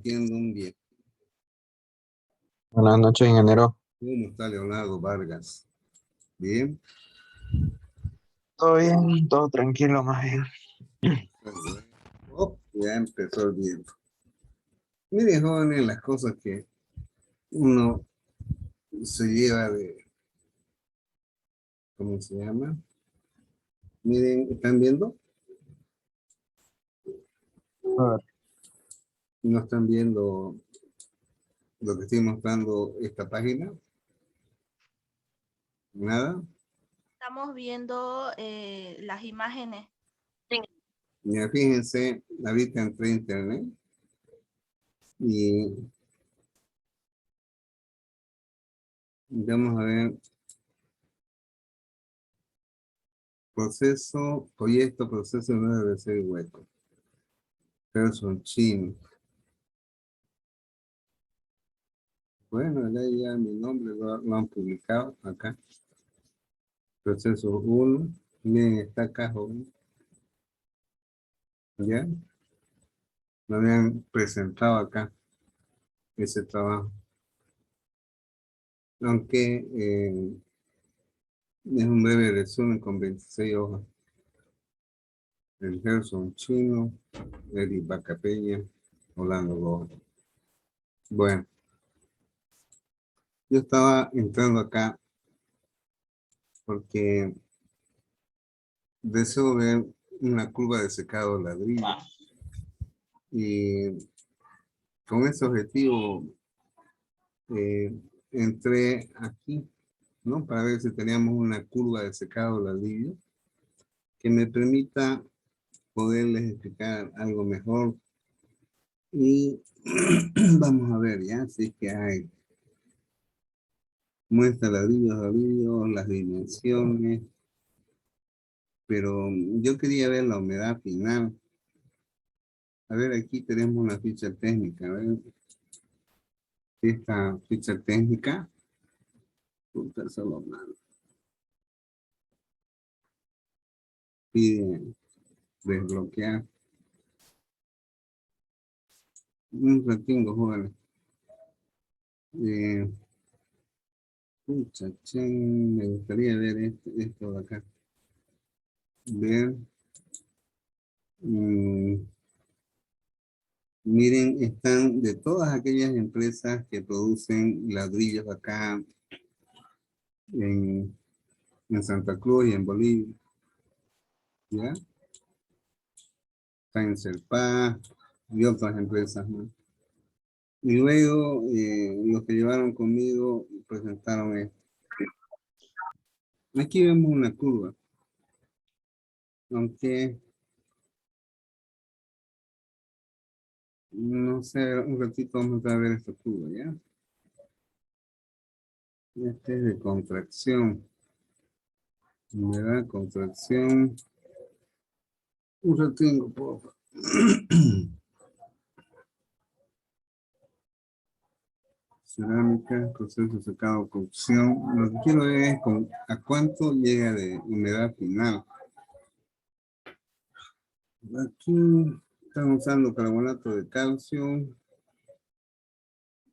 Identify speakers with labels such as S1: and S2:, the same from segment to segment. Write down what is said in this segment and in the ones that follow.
S1: Entiendo un bien.
S2: Buenas noches, ingeniero.
S1: ¿Cómo está Leonardo Vargas? Bien.
S2: Todo bien, todo tranquilo, más bien.
S1: Pues bueno. Oh, ya empezó el viento. Miren, jóvenes, las cosas que uno se lleva de, ¿cómo se llama? Miren, ¿están viendo?
S2: A ver,
S1: ¿No están viendo lo que estoy mostrando esta página? Nada.
S3: Estamos viendo las imágenes.
S1: Mira, fíjense, ahorita entré a internet y vamos a ver proceso no debe ser hueco, pero son chinos. Bueno, ya mi nombre lo han publicado acá. Proceso 1. Miren, está acá, joven. ¿Ya? Lo habían presentado acá, ese trabajo. Aunque es un breve resumen con 26 hojas. El Gerson Chino, Eric Bacapeña, Orlando Gómez. Bueno, yo estaba entrando acá porque deseo ver una curva de secado de ladrillo. Y con ese objetivo entré aquí, ¿no? Para ver si teníamos una curva de secado de ladrillo que me permita poderles explicar algo mejor. Y vamos a ver, ya, si es que hay muestra ladrillos, las dimensiones, pero yo quería ver la humedad final. A ver, aquí tenemos una ficha técnica, a ver, esta ficha técnica, puta, solo mal. Pide desbloquear. Un ratingo, jóvenes. Pucha, me gustaría ver esto de acá. Ver. Miren, están de todas aquellas empresas que producen ladrillos acá en, en Santa Cruz y en Bolivia. ¿Ya? Está en Serpa y otras empresas más. Y luego los que llevaron conmigo presentaron esto. Aquí vemos una curva, aunque no sé, un ratito vamos a ver esta curva, ¿ya? Este es de contracción. Humedad, contracción. Un ratito, por favor. Cerámica, proceso de secado, cocción. Lo que quiero ver es a cuánto llega de humedad final. Aquí están usando carbonato de calcio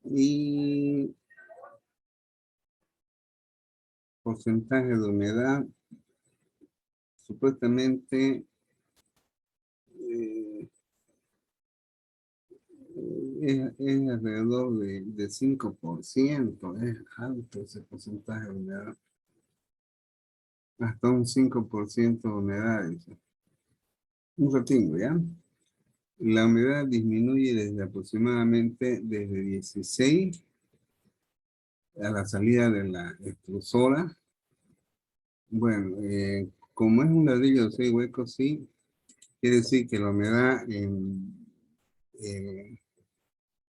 S1: y porcentaje de humedad. Supuestamente es alrededor de 5%. Es alto ese porcentaje de humedad. Hasta un 5% de humedad. Dice. Un ratingo, ¿ya? La humedad disminuye desde aproximadamente desde 16 a la salida de la extrusora. Bueno, como es un ladrillo de 6 huecos, sí, quiere decir que la humedad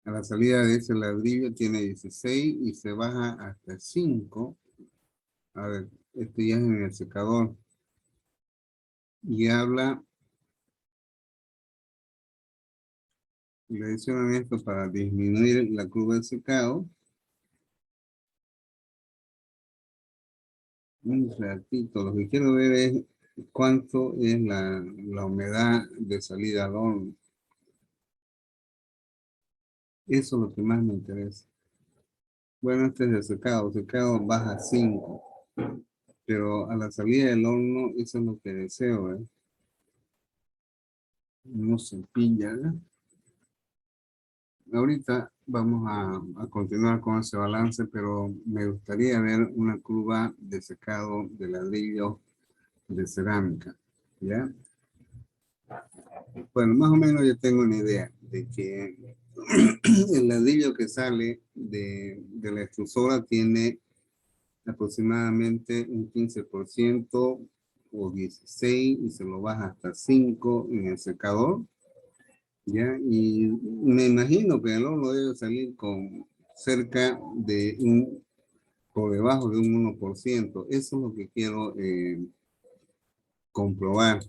S1: a la salida de ese ladrillo tiene 16 y se baja hasta 5. A ver, esto ya es en el secador. Y habla, le adicionan esto para disminuir la curva de secado. Un ratito, lo que quiero ver es cuánto es la humedad de salida al horno. Eso es lo que más me interesa. Bueno, este es el secado. Secado baja 5. Pero a la salida del horno, eso es lo que deseo, ¿eh? No se pilla, ¿eh? Ahorita vamos a continuar con ese balance, pero me gustaría ver una curva de secado de ladrillo de cerámica, ¿ya? Bueno, más o menos yo tengo una idea de que el ladrillo que sale de la extrusora tiene aproximadamente un 15% o 16% y se lo baja hasta 5 en el secador, ¿ya? Y me imagino que el horno debe salir con cerca de por debajo de un 1%. Eso es lo que quiero comprobar,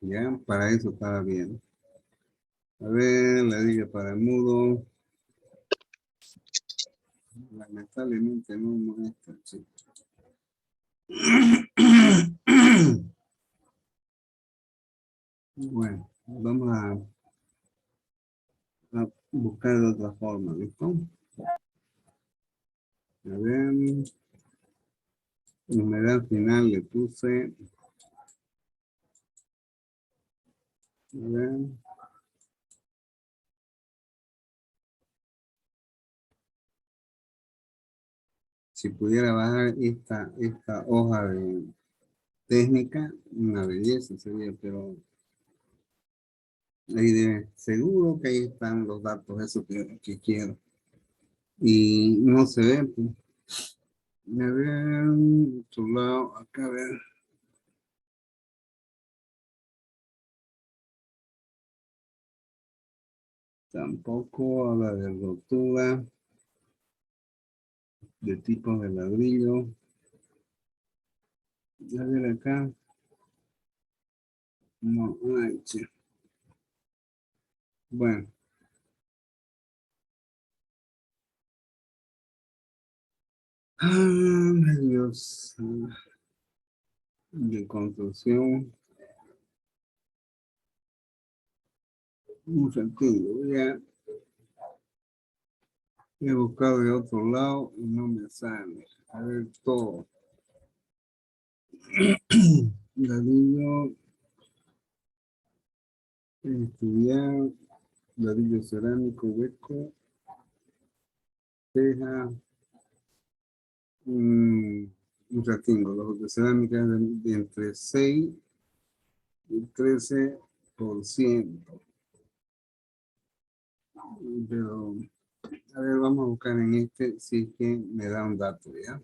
S1: ¿ya? Para eso está bien. A ver, ladrillo para el mudo. Lamentablemente no muestra, chico. Bueno, vamos a buscar de otra forma, ¿listo? A ver, humedad final le puse. A ver. Si pudiera bajar esta hoja de técnica, una belleza sería, pero ahí seguro que ahí están los datos, eso que quiero. Y no se ve, pues. A ver, otro lado, acá a ver. Tampoco habla de rotura, de tipos de ladrillo. A ver acá. No, ay, che. Bueno. Medios de construcción. Un sentido, ya he buscado de otro lado y no me sale. A ver todo. Ladrillo, estudiar, ladrillo cerámico, hueco, teja, un ratingo. Los de cerámica de entre 6 y 13%. Pero, a ver, vamos a buscar en este, si es que me da un dato, ¿ya?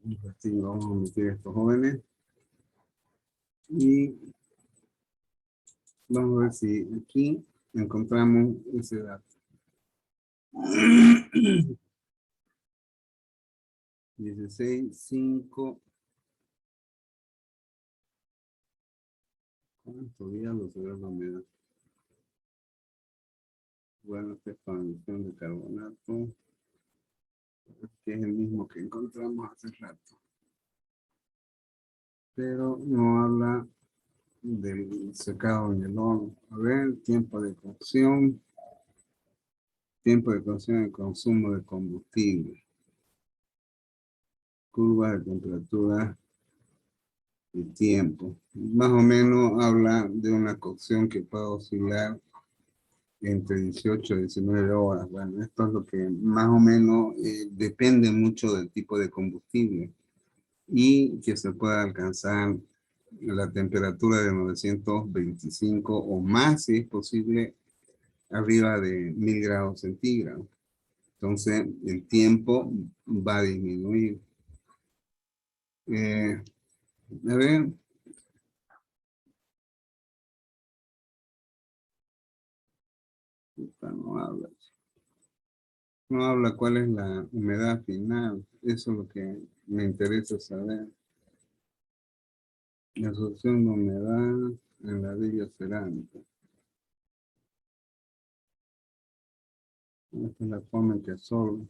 S1: Un ratingo, vamos a meter a estos jóvenes. Y vamos a ver si aquí encontramos ese dato. 16, 5. ¿Cuánto diablos será la humedad? Bueno, esta es condición de carbonato, que es el mismo que encontramos hace rato. Pero no habla del secado en el horno. A ver, tiempo de cocción y consumo de combustible. Curva de temperatura y tiempo. Más o menos habla de una cocción que puede oscilar entre 18 y 19 horas. Bueno, esto es lo que más o menos depende mucho del tipo de combustible y que se pueda alcanzar la temperatura de 925 o más, si es posible, arriba de 1000 grados centígrados. Entonces, el tiempo va a disminuir. A ver, no habla. No habla cuál es la humedad final. Eso es lo que me interesa saber. La absorción de humedad en ladrillo cerámico. Esta es la forma en que absorbe.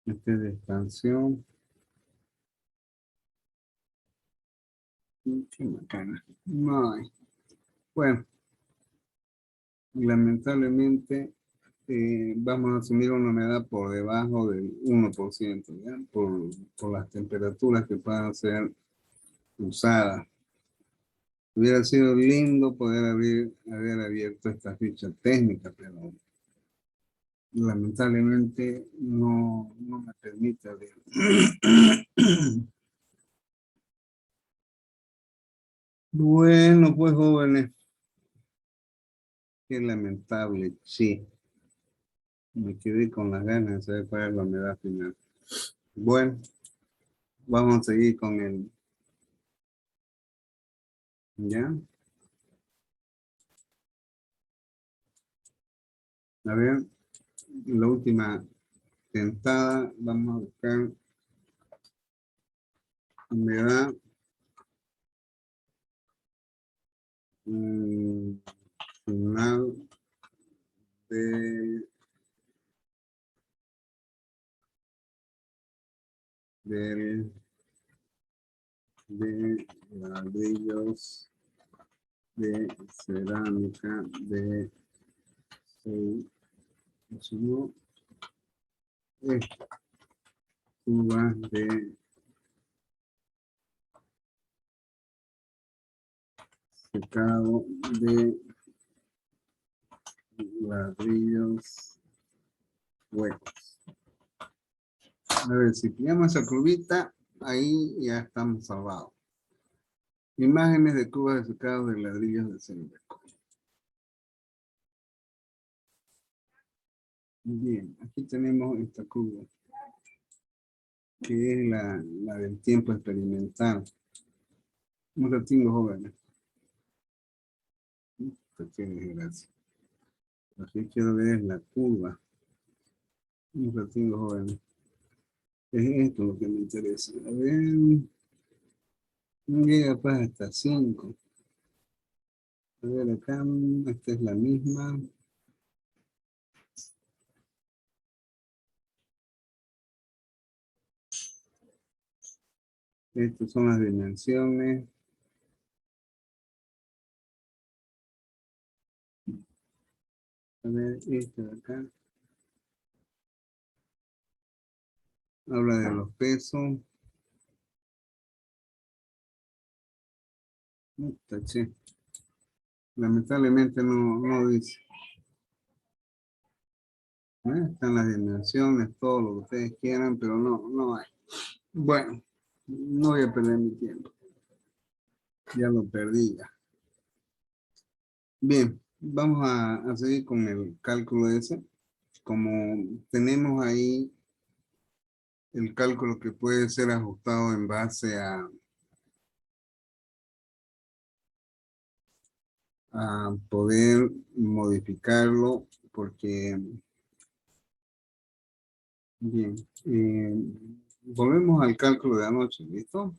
S1: Este es de expansión. Qué bacana. No hay. Bueno, Lamentablemente, vamos a asumir una humedad por debajo del 1%, ¿ya? Por las temperaturas que puedan ser usadas. Hubiera sido lindo poder haber abierto esta ficha técnica, pero lamentablemente no me permite abrir. Bueno, pues jóvenes, qué lamentable, sí. Me quedé con las ganas de saber cuál es la humedad final. Bueno, vamos a seguir con el, ¿ya? A ver, la última tentada, vamos a buscar humedad final de, de ladrillos de cerámica de 6 cubas de secado de ladrillos huecos. A ver, si pillamos esa curvita, ahí ya estamos salvados. Imágenes de cubas de secado de ladrillos de cerámica. Bien, aquí tenemos esta curva, que es la del tiempo experimental. Un ratito, jóvenes. Qué desgracia. Lo que quiero ver es la curva. Un ratito, jóvenes. Es esto lo que me interesa. A ver. No llega pues hasta 5. A ver acá, esta es la misma. Estas son las dimensiones. A ver, esta de acá. Habla de los pesos. Taché. Lamentablemente no dice. Están las dimensiones, todo lo que ustedes quieran, pero no hay. Bueno, no voy a perder mi tiempo. Ya lo perdí ya. Bien, vamos a seguir con el cálculo ese. Como tenemos ahí el cálculo que puede ser ajustado en base a poder modificarlo, porque, bien, volvemos al cálculo de anoche, ¿listo?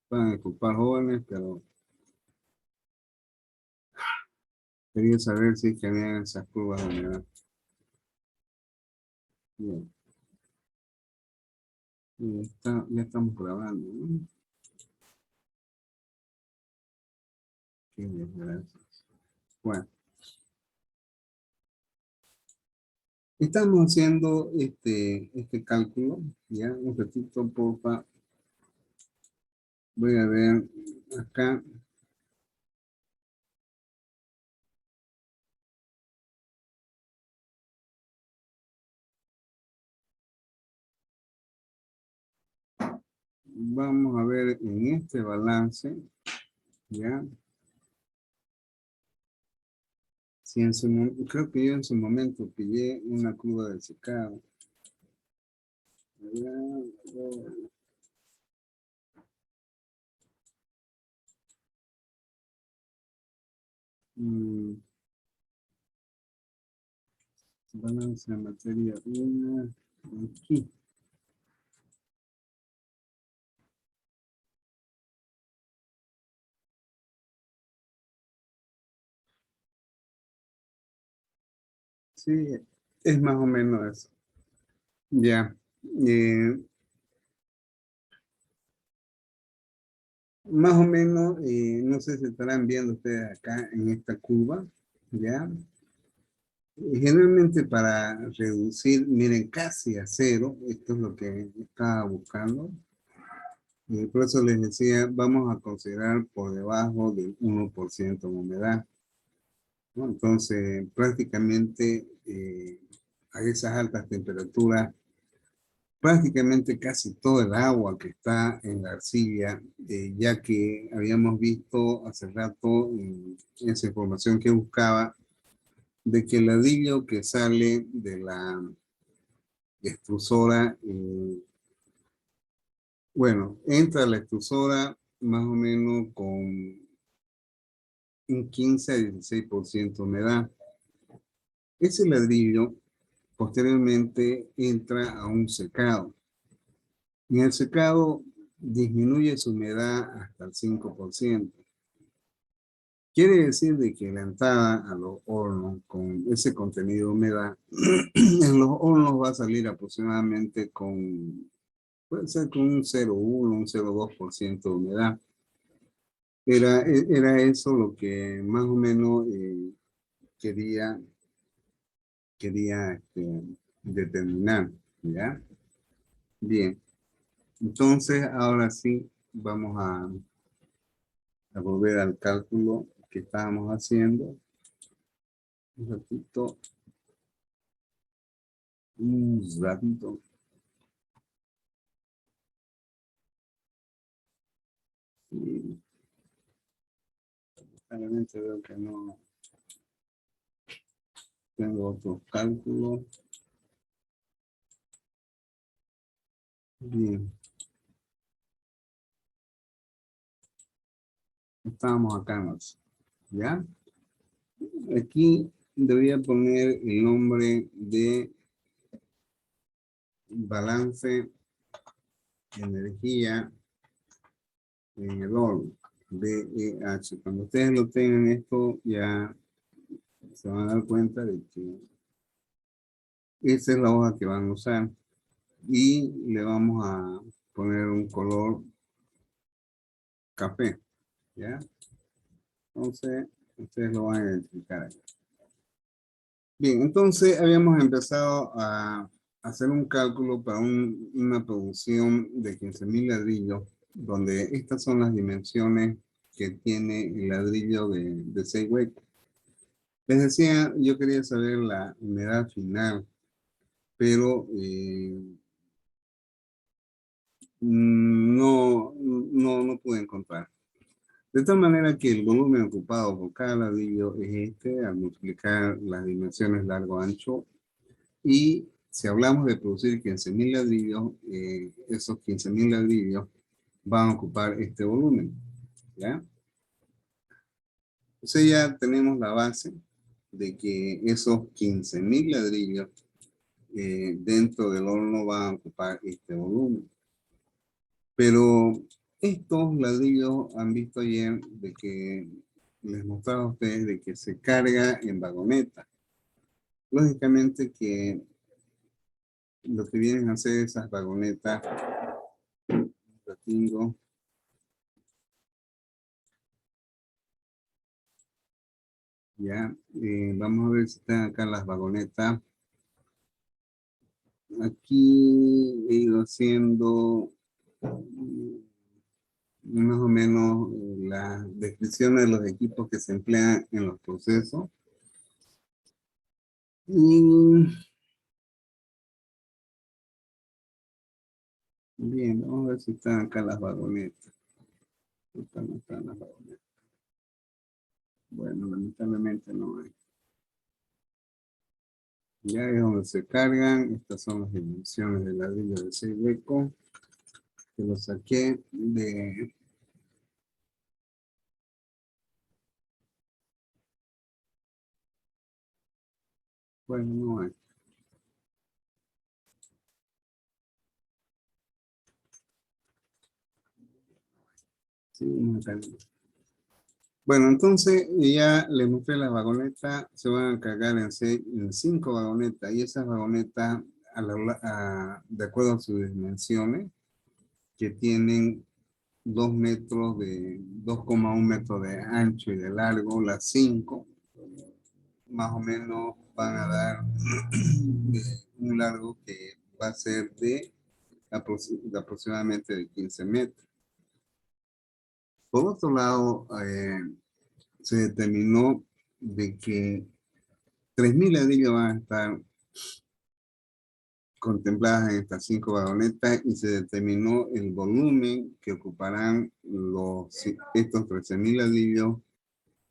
S1: Pueden disculpar jóvenes, pero quería saber si es que habían esas curvas de humedad. Bien. Ya estamos grabando, ¿no? Qué desgracia. Bueno, estamos haciendo este cálculo, ya, un ratito, porfa. Voy a ver acá. Vamos a ver en este balance, ya. Si creo que yo en su momento pillé una curva de secado. Ya, mm, balance de materia 1, aquí. Sí, es más o menos eso. Ya. Más o menos, no sé si estarán viendo ustedes acá en esta curva. ¿ya? Generalmente para reducir, miren, casi a cero, esto es lo que estaba buscando. Y por eso les decía, vamos a considerar por debajo del 1% de humedad, ¿no? Entonces, prácticamente a esas altas temperaturas, prácticamente casi todo el agua que está en la arcilla, ya que habíamos visto hace rato en esa información que buscaba, de que el ladrillo que sale de la extrusora, bueno, entra a la extrusora más o menos con un 15 a 16% de humedad. Ese ladrillo posteriormente entra a un secado. En el secado disminuye su humedad hasta el 5%. Quiere decir de que la entrada a los hornos con ese contenido de humedad, en los hornos va a salir aproximadamente con, puede ser con un 0,1, un 0,2% de humedad. Era eso lo que más o menos quería determinar, ¿ya? Bien, entonces ahora sí vamos a volver al cálculo que estábamos haciendo. Un ratito. Un ratito. Sí, realmente veo que no tengo otro cálculo. Bien. Estábamos acá, ¿no? ¿Ya? Aquí debía poner el nombre de balance energía en el horno, BEH. Cuando ustedes lo tengan esto, ya se van a dar cuenta de que esa es la hoja que van a usar. Y le vamos a poner un color café, ¿ya? Entonces, ustedes lo van a identificar aquí. Bien, entonces habíamos empezado a hacer un cálculo para una producción de 15.000 ladrillos, donde estas son las dimensiones que tiene el ladrillo de 6 huecos. Les decía, yo quería saber la humedad final, pero no pude encontrar. De tal manera que el volumen ocupado por cada ladrillo es este, al multiplicar las dimensiones largo-ancho. Y si hablamos de producir 15.000 ladrillos, esos 15.000 ladrillos van a ocupar este volumen, ¿ya? Entonces ya tenemos la base de que esos 15.000 ladrillos dentro del horno van a ocupar este volumen. Pero estos ladrillos han visto ayer de que les mostraba a ustedes de que se carga en vagoneta. Lógicamente que lo que vienen a hacer esas vagonetas, tengo, ya, vamos a ver si están acá las vagonetas. Aquí he ido haciendo más o menos la descripción de los equipos que se emplean en los procesos. Y bien, vamos a ver si están acá las vagonetas. No están las vagonetas. Bueno, lamentablemente no hay. Ya es donde se cargan. Estas son las dimensiones del ladrillo de 6 huecos. Que lo saqué de... Bueno, no hay. Sí, no hay. Bueno, entonces ya les mostré las vagonetas, se van a cargar en 5 vagonetas y esas vagonetas, de acuerdo a sus dimensiones, que tienen 2,1 metros de ancho y de largo, las 5, más o menos van a dar un largo que va a ser de aproximadamente de 15 metros. Por otro lado, se determinó de que 3.000 ladrillos van a estar contempladas en estas 5 vagonetas y se determinó el volumen que ocuparán estos 13.000 ladrillos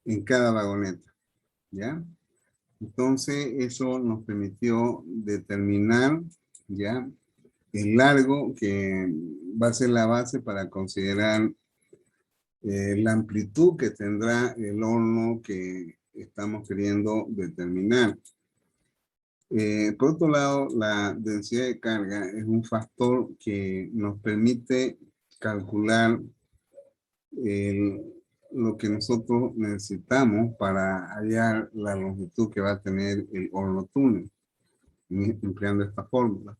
S1: en cada vagoneta, ¿ya? Entonces, eso nos permitió determinar, ¿ya?, el largo que va a ser la base para considerar la amplitud que tendrá el horno que estamos queriendo determinar. Por otro lado, la densidad de carga es un factor que nos permite calcular lo que nosotros necesitamos para hallar la longitud que va a tener el horno túnel, empleando esta fórmula.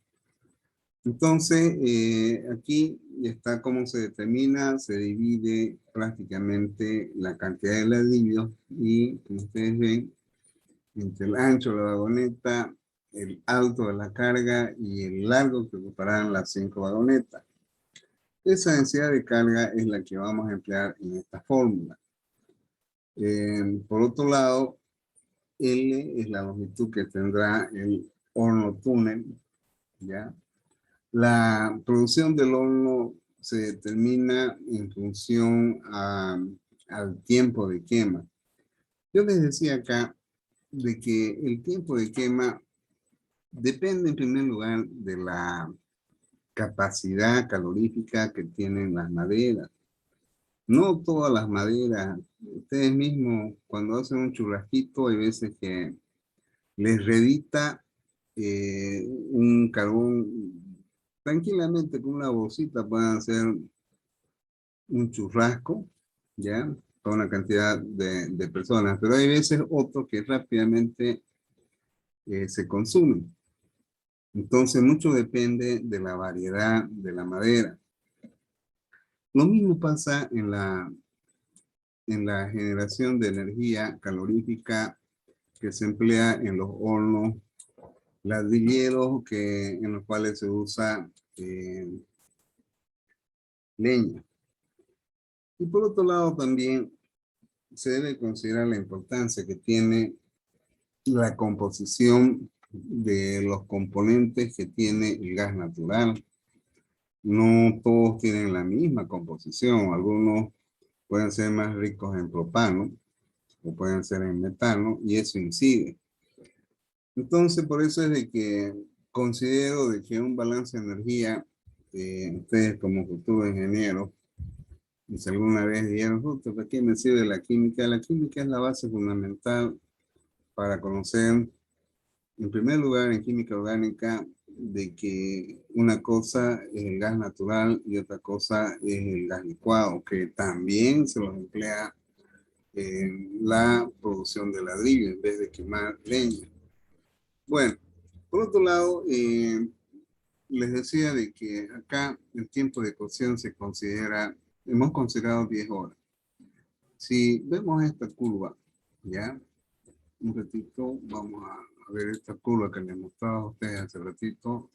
S1: Entonces, aquí está cómo se determina, se divide prácticamente la cantidad de ladrillos y, como ustedes ven, entre el ancho de la vagoneta, el alto de la carga y el largo que ocuparán las 5 vagonetas. Esa densidad de carga es la que vamos a emplear en esta fórmula. Por otro lado, L es la longitud que tendrá el horno túnel, ¿ya? La producción del horno se determina en función al tiempo de quema. Yo les decía acá de que el tiempo de quema depende en primer lugar de la capacidad calorífica que tienen las maderas. No todas las maderas, ustedes mismos cuando hacen un churrasquito hay veces que les revita un carbón. Tranquilamente con una bolsita pueden hacer un churrasco, ¿ya? Para una cantidad de personas, pero hay veces otros que rápidamente se consumen. Entonces, mucho depende de la variedad de la madera. Lo mismo pasa en la generación de energía calorífica que se emplea en los hornos ladrilleros en los cuales se usa leña. Y por otro lado también se debe considerar la importancia que tiene la composición de los componentes que tiene el gas natural. No todos tienen la misma composición. Algunos pueden ser más ricos en propano o pueden ser en metano y eso incide. Entonces, por eso es de que considero de que un balance de energía, ustedes como futuros ingenieros, y si alguna vez dijeron, justo, ¿para qué me sirve la química? La química es la base fundamental para conocer, en primer lugar, en química orgánica, de que una cosa es el gas natural y otra cosa es el gas licuado, que también se los emplea en la producción de ladrillo en vez de quemar leña. Bueno, por otro lado, les decía de que acá el tiempo de cocción se considera, hemos considerado 10 horas. Si vemos esta curva, ¿ya? Un ratito, vamos a ver esta curva que les mostraba a ustedes hace ratito.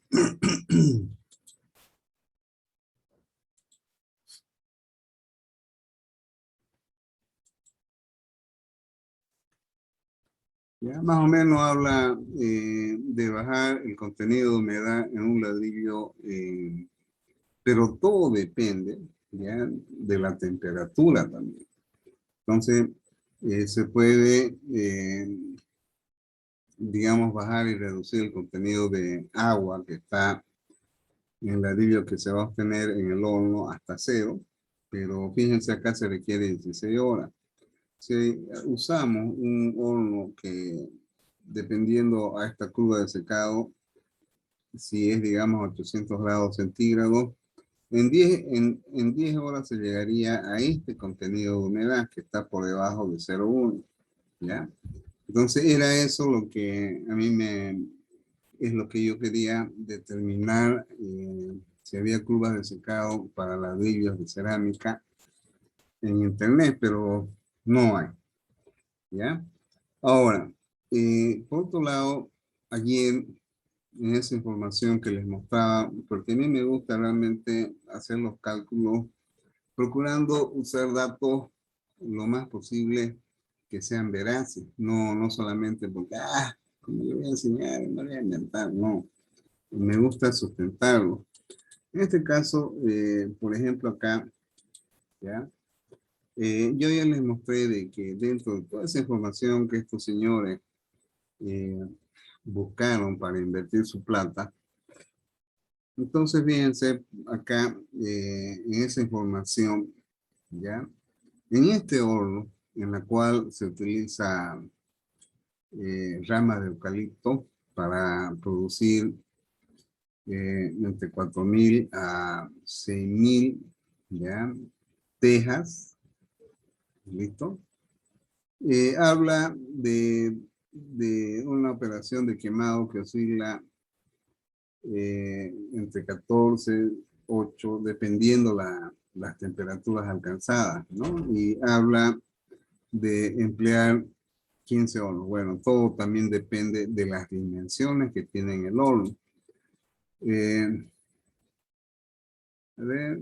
S1: Ya, más o menos habla de bajar el contenido de humedad en un ladrillo, pero todo depende, ¿ya?, de la temperatura también. Entonces, se puede, digamos, bajar y reducir el contenido de agua que está en el ladrillo que se va a obtener en el horno hasta 0, pero fíjense acá se requiere 16 horas. Si usamos un horno que, dependiendo a esta curva de secado, si es, digamos, 800 grados centígrados, en 10 horas se llegaría a este contenido de humedad que está por debajo de 0,1, ¿ya? Entonces era eso lo que a mí es lo que yo quería determinar, si había curvas de secado para ladrillos de cerámica en internet, pero no hay, ¿ya? Ahora, Por otro lado, ayer en esa información que les mostraba, porque a mí me gusta realmente hacer los cálculos, procurando usar datos lo más posible que sean veraces, no solamente porque, como yo voy a enseñar, no voy a inventar, no, me gusta sustentarlo. En este caso, por ejemplo, acá, ¿ya? Yo ya les mostré de que dentro de toda esa información que estos señores buscaron para invertir su plata, entonces fíjense acá en esa información, ¿ya? En este horno, en la cual se utiliza ramas de eucalipto para producir entre 4.000 a 6.000, ¿ya? Tejas, ¿listo? Habla de una operación de quemado que oscila entre 14, 8, dependiendo las temperaturas alcanzadas, ¿no? Y habla de emplear 15 hornos. Bueno, todo también depende de las dimensiones que tienen el horno. A ver.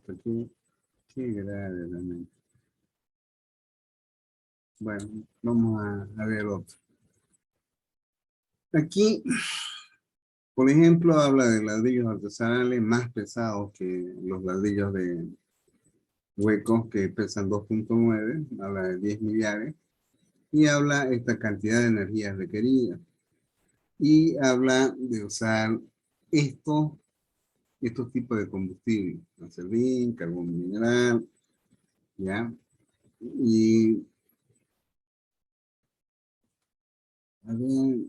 S1: Aquí, qué grave realmente. Bueno, vamos a ver otro. Aquí, por ejemplo, habla de ladrillos artesanales más pesados que los ladrillos de huecos que pesan 2.9, habla de 10 millares, y habla esta cantidad de energía requerida. Y habla de usar estos tipos de combustible, acerrín, carbón mineral, ¿ya? Y, a ver,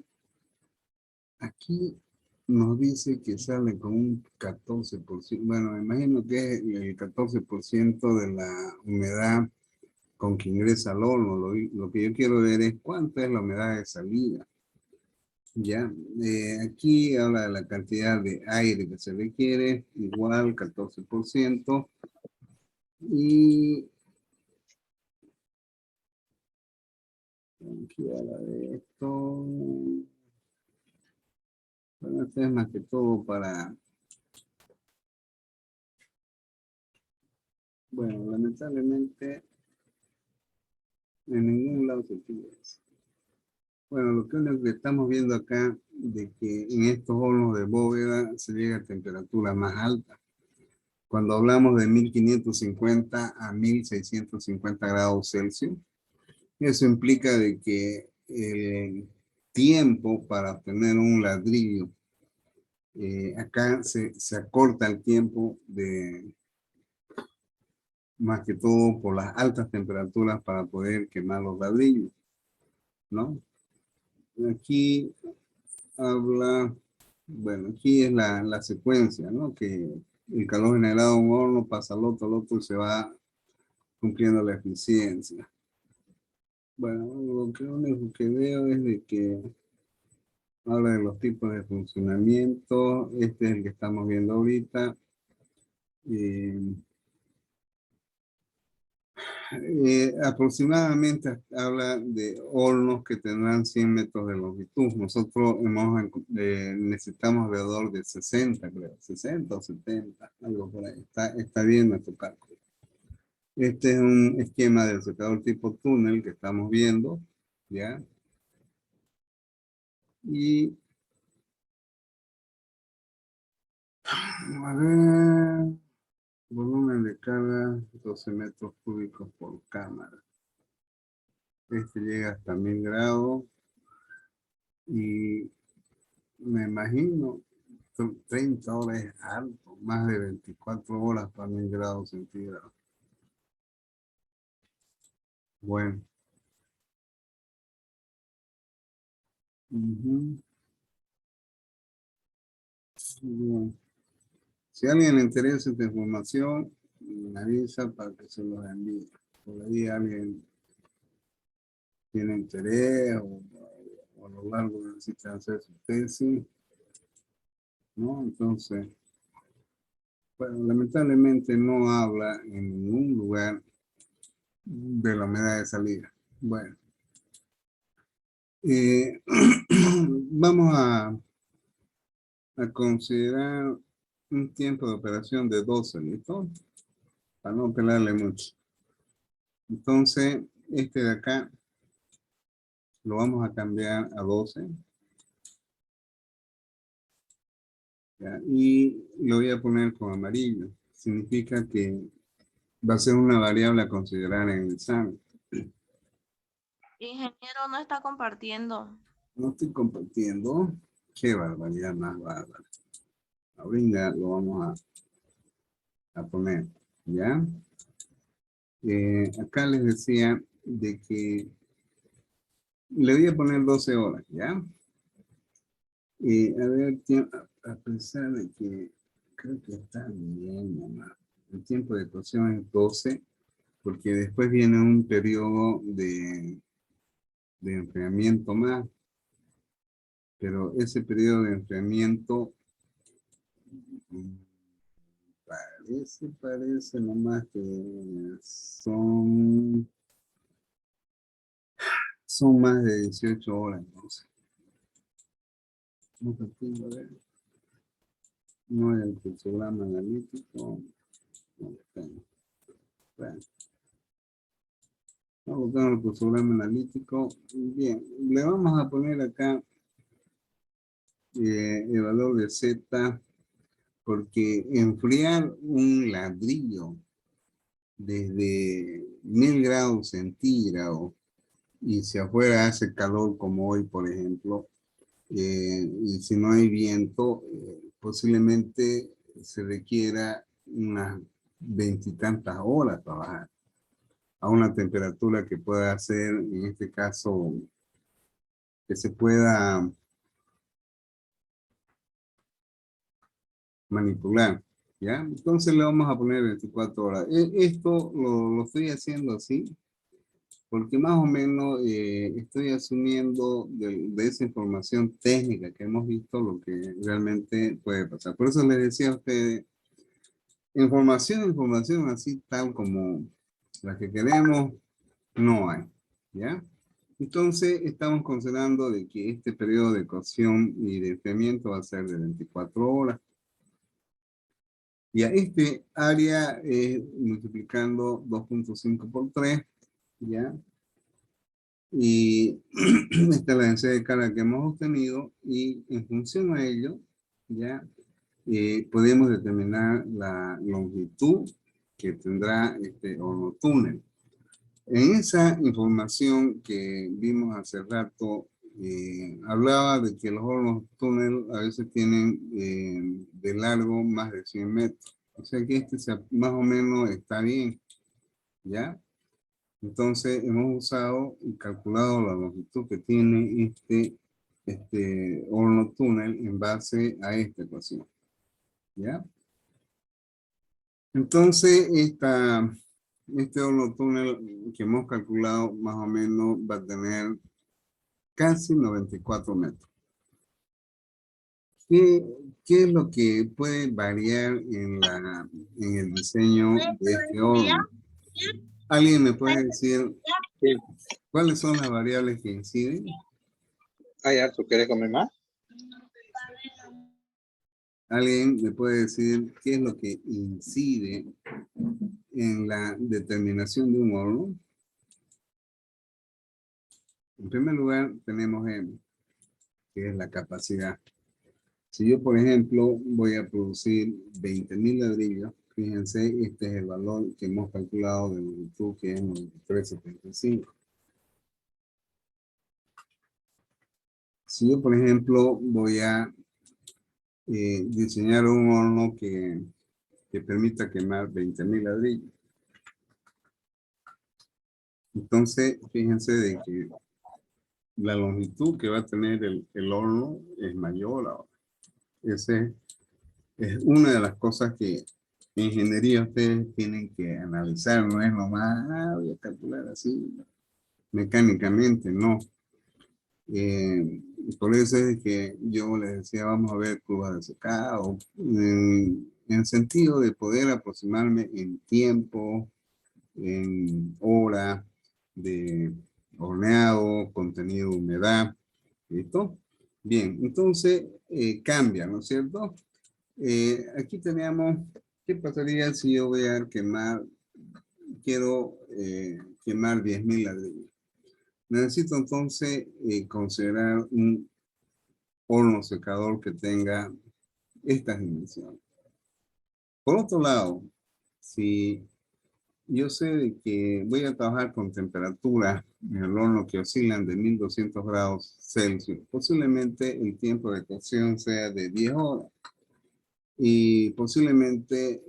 S1: aquí nos dice que sale con un 14%, bueno, me imagino que es el 14% de la humedad con que ingresa al horno. Lo que yo quiero ver es cuánta es la humedad de salida. Ya, aquí habla de la cantidad de aire que se requiere, igual 14%. Y aquí habla de esto. Bueno, esto es más que todo para... Bueno, lamentablemente en ningún lado se tiene eso. Bueno, lo que estamos viendo acá, de que en estos hornos de bóveda se llega a temperaturas más altas. Cuando hablamos de 1550 a 1650 grados Celsius, eso implica de que el tiempo para obtener un ladrillo, acá se acorta el tiempo más que todo por las altas temperaturas para poder quemar los ladrillos, ¿no? Aquí habla, bueno, aquí es la secuencia, ¿no? Que el calor generado en un horno pasa al otro y se va cumpliendo la eficiencia. Bueno, lo único que veo es de que habla de los tipos de funcionamiento. Este es el que estamos viendo ahorita. Aproximadamente habla de hornos que tendrán 100 metros de longitud. Nosotros necesitamos alrededor de 60, creo, 60 o 70, algo por ahí. Está bien nuestro cálculo. Este es un esquema del secador tipo túnel que estamos viendo, ¿ya? Y a ver, volumen de carga 12 metros cúbicos por cámara. Este llega hasta 1000 grados y me imagino 30 horas es alto, más de 24 horas para 1000 grados centígrados. Bueno. Ujú. Bien. Si a alguien le interesa esta información, me avisa para que se los envíe. Por ahí alguien tiene interés o a lo largo necesita hacer su tesis, ¿no? Entonces, bueno, lamentablemente no habla en ningún lugar de la humedad de salida. Bueno. Vamos a considerar un tiempo de operación de 12, ¿listo? Para no pelarle mucho. Entonces, este de acá lo vamos a cambiar a 12. ¿Ya? Y lo voy a poner con amarillo. Significa que va a ser una variable a considerar en el examen.
S3: Ingeniero no está compartiendo.
S1: No estoy compartiendo. Qué barbaridad más bárbara. Ahorita lo vamos a poner. ¿Ya? Acá les decía de que le voy a poner 12 horas, ¿ya? A ver, a pesar de que creo que está bien, mamá. El tiempo de cocción es 12, porque después viene un periodo de enfriamiento más, pero ese periodo de enfriamiento parece nomás que son más de 18 horas, entonces. No tengo, a ver. No es el programa analítico. No lo tengo. Bueno. Vamos a buscar el programa analítico. Bien, le vamos a poner acá el valor de Z, porque enfriar un ladrillo desde 1000 grados centígrados y si afuera hace calor como hoy, por ejemplo, y si no hay viento, posiblemente se requiera unas 20 y tantas horas trabajar a una temperatura que pueda ser, en este caso, que se pueda manipular, ¿ya? Entonces le vamos a poner 24 horas. Esto lo estoy haciendo así, porque más o menos estoy asumiendo de esa información técnica que hemos visto lo que realmente puede pasar. Por eso les decía a ustedes, información así tal como la que queremos, no hay, ¿ya? Entonces estamos considerando de que este periodo de cocción y de enfriamiento va a ser de 24 horas. Y a este área multiplicando 2.5 por 3, ¿ya? Y esta es la densidad de carga que hemos obtenido y en función a ello, ¿ya? Podemos determinar la longitud que tendrá este horno túnel. En esa información que vimos hace rato, hablaba de que los hornos túnel a veces tienen de largo más de 100 metros. O sea que este más o menos está bien, ¿ya? Entonces hemos usado y calculado la longitud que tiene este horno túnel en base a esta ecuación, ¿ya? Entonces este horno túnel que hemos calculado más o menos va a tener casi 94 metros. ¿Qué es lo que puede variar en el diseño de este horno? ¿Alguien me puede decir
S2: Sí.
S1: cuáles son las variables que inciden?
S2: Ay, Arthur, ¿quieres comer más?
S1: ¿Alguien me puede decir qué es lo que incide en la determinación de un horno? En primer lugar, tenemos M, que es la capacidad. Si yo, por ejemplo, voy a producir 20.000 ladrillos, fíjense, este es el valor que hemos calculado de longitud, que es 93.75. Si yo, por ejemplo, voy a diseñar un horno que permita quemar 20.000 ladrillos, entonces, fíjense de que la longitud que va a tener el horno es mayor ahora. Esa es una de las cosas que en ingeniería ustedes tienen que analizar, no es nomás, voy a calcular así mecánicamente, no. Por eso es que yo les decía, vamos a ver curvas de secado, en el sentido de poder aproximarme en tiempo, en hora de horneado, contenido de humedad. ¿Listo? Bien, entonces cambia, ¿no es cierto? Aquí teníamos, ¿qué pasaría si yo voy a quemar, quiero quemar 10.000 ladrillos? Necesito entonces considerar un horno secador que tenga estas dimensiones. Por otro lado, si yo sé de que voy a trabajar con temperatura en el horno que oscilan de 1200 grados Celsius, posiblemente el tiempo de cocción sea de 10 horas. Y posiblemente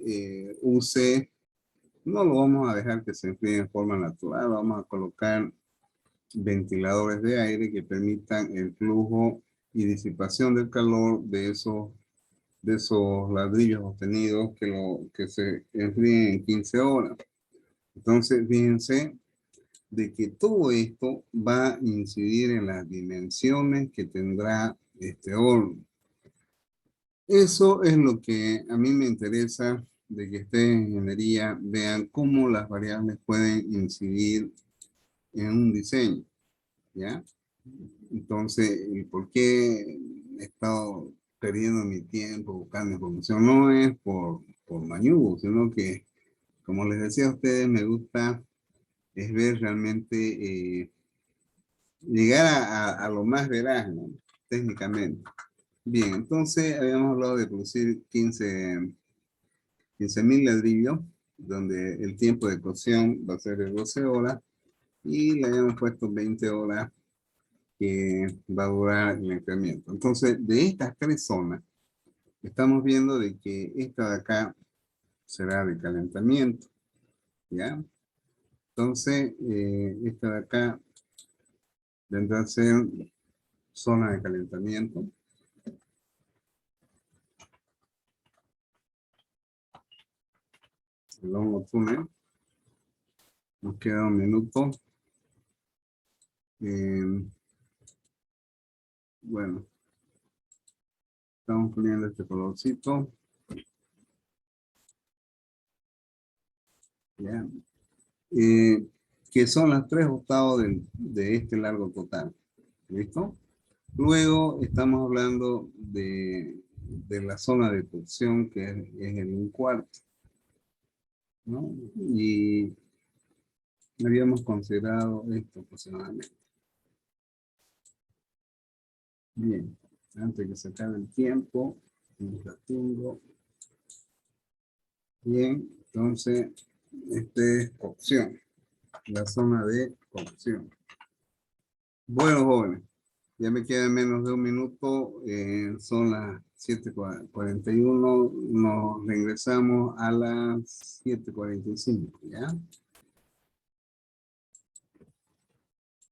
S1: use, no lo vamos a dejar que se enfríe de forma natural, vamos a colocar ventiladores de aire que permitan el flujo y disipación del calor de esos ladrillos obtenidos que se enfríen en 15 horas. Entonces, fíjense de que todo esto va a incidir en las dimensiones que tendrá este horno. Eso es lo que a mí me interesa de que ustedes en ingeniería vean cómo las variables pueden incidir en un diseño, ¿ya? Entonces, ¿y por qué he estado perdiendo mi tiempo buscando información? No es por mañugo, sino que, como les decía a ustedes, me gusta es ver realmente, llegar a lo más veraz, ¿no? Técnicamente. Bien, entonces habíamos hablado de producir 15.000 ladrillos, donde el tiempo de cocción va a ser de 12 horas, y le habíamos puesto 20 horas que va a durar el enfriamiento. Entonces, de estas tres zonas, estamos viendo de que esta de acá será de calentamiento, ¿ya? Entonces, esta de acá vendrá a ser zona de calentamiento. El hongo túnel. Nos queda un minuto. Bueno, estamos poniendo este colorcito. Ya. Que son las 3/8 de este largo total. ¿Listo? Luego estamos hablando de la zona de cocción, que es el 1/4. ¿No? Y habíamos considerado esto aproximadamente. Bien, antes que se acabe el tiempo, la tengo. Bien, entonces, este es cocción, la zona de cocción. Bueno, jóvenes, ya me queda menos de un minuto, son las 7:41, nos regresamos a las 7:45, ¿ya?